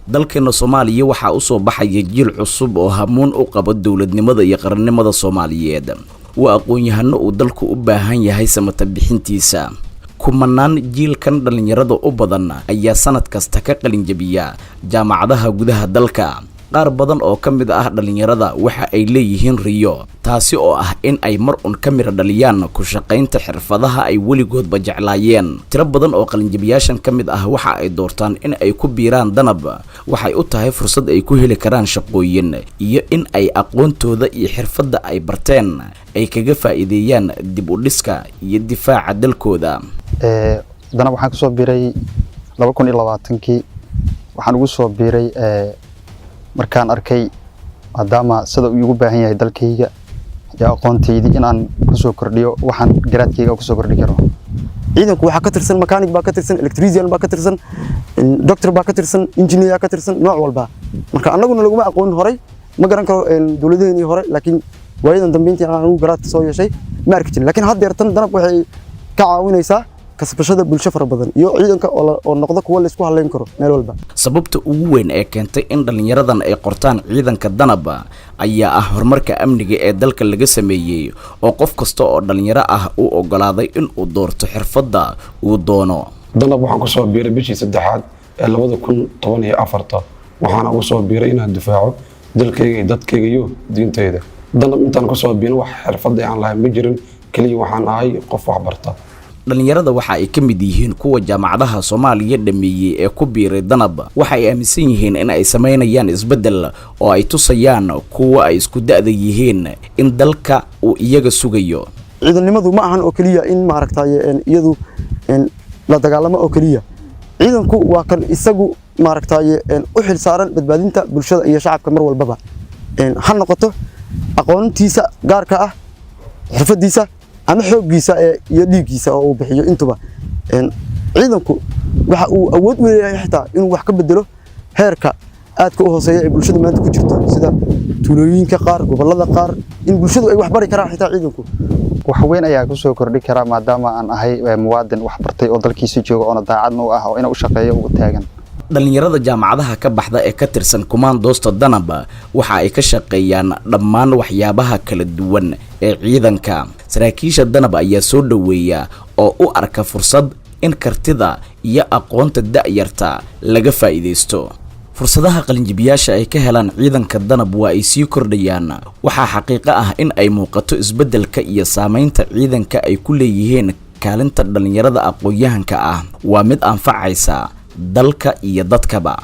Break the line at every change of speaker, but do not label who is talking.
dalkeena Soomaaliya waxa uu soo baxay jiil cusub oo hamuun u qaba dawladnimada iyo qarannimada Soomaaliyeed waa aqoon-yahano uu dalku u baahan yahay samata bixintiisa kumanaan jiilkan dhalinyarada u badan ayaa sanad kasta ka qalin jabiya jaamacadaha gudaha dalka qaar badan oo kamid ah dhalinyarada waxa ay leeyihiin riyo taasi oo ah in ay mar un ka mira dhaliyaan ku shaqaynta xirfadaha ay weligood ba jeclaayeen tiro badan oo qalin jabiyaashan kamid ah waxa ay doortaan in ay ku biiraan danab waxay u tahay fursad ay ku heli karaan shaqooyin iyo in ay aqoontooda iyo xirfadda ay barteen ay kaga faa'iideeyaan dib u dhiska iyo difaaca dalkooda
danab waxaan ku soo biiray 2020kii waxaan ugu soo biiray markaan arkay maadaama sida uu ugu baahan yahay dalkayga iyo aqoontaydii inaan ku soo kordhiyo waxaan garaadkayga ku soo kordhi karo ciidanku waxa ka tirsan mechanic baa ka tirsan electrician baa ka tirsan doctor baa ka tirsan engineer ka tirsan nooc walba marka annaguna laguma aqoon horay ma garan karo dawladeennii hore laakiin waayadan dambeyntii aan ugu garaadka soo yeeshay ma arki jirin laakiin hadda yartan danab waxay ka caawinaysaa kasbashada bulsho fara badan iyo ciidanka oo noqdo kuwa la isku haleyn karo meel walba
sababta ugu weyn ee keentay in dhalinyaradan ay qortaan ciidanka danab ayaa ah horumarka amniga ee dalka laga sameeyay oo qof kasta oo dhalinyaro ah uu ogolaaday in uu doorto xirfadda uu doono
danab waxaan ku soo biiray bishii 3aad ee 2014 waxaan ugu soo biiray inaan difaaco dalkayga iyo dadkayga iyo diintayda danab intaan ku soo biiray wax xirfad aan lahayn ma jirin kaliya waxaan ahay qof wax barta
dhalinyarada waxa ay ka mid yihiin kuwa jaamacadaha Soomaaliya dhameeyay ee ku biiray danab waxa ay aaminsan yihiin in ay sameynayaan isbedel oo ay tusayaan kuwa ay isku da'da yihiin in dalka uu iyaga sugayo
ciidanimadu ma ahan oo kaliya in maaragtay iyadu la dagaalamo oo kaliya ciidanku waa kan isagu maaragtay u xil saaran badbaadinta bulshada iyo shacabka mar walba ha noqoto aqoontiisa gaarka ah xirfadiisa ama xooggiisa iyo dhiiggiisa oo uu bixiyo intuba ciidanku waxa uu awood u leeyahay xitaa inuu wax ka bedelo heerka aadka u hooseeya ee bulshada maanta ku jirto sida tuulooyinka qaar gobolada qaar in bulshadu ay wax bari karaan xitaa ciidanku wax weyn ayaa ku soo kordhi kara maadaama aan ahay muwaadin wax bartay oo dalkiisa jooga oo daacadna u ah oo inuu shaqeeyo ugu taagan
dhalinyarada jaamacadaha ka baxda ee ka tirsan kumaandoosta danab waxa ay ka shaqeeyaan dhammaan waxyaabaha kala duwan ee ciidanka saraakiisha danab ayaa soo dhaweeya oo u arka fursad in kartida iyo aqoonta da'yarta laga faa'iideysto fursadaha qalinjibiyaasha ay ka helaan ciidanka danab waa ay sii kordhayaan waxa xaqiiqo ah in ay muuqato isbedelka iyo saameynta ciidanka ay ku leeyihiin kaalinta dhalinyarada aqoon-yahanka ah waa mid anfacaysa dalka iyo dadkaba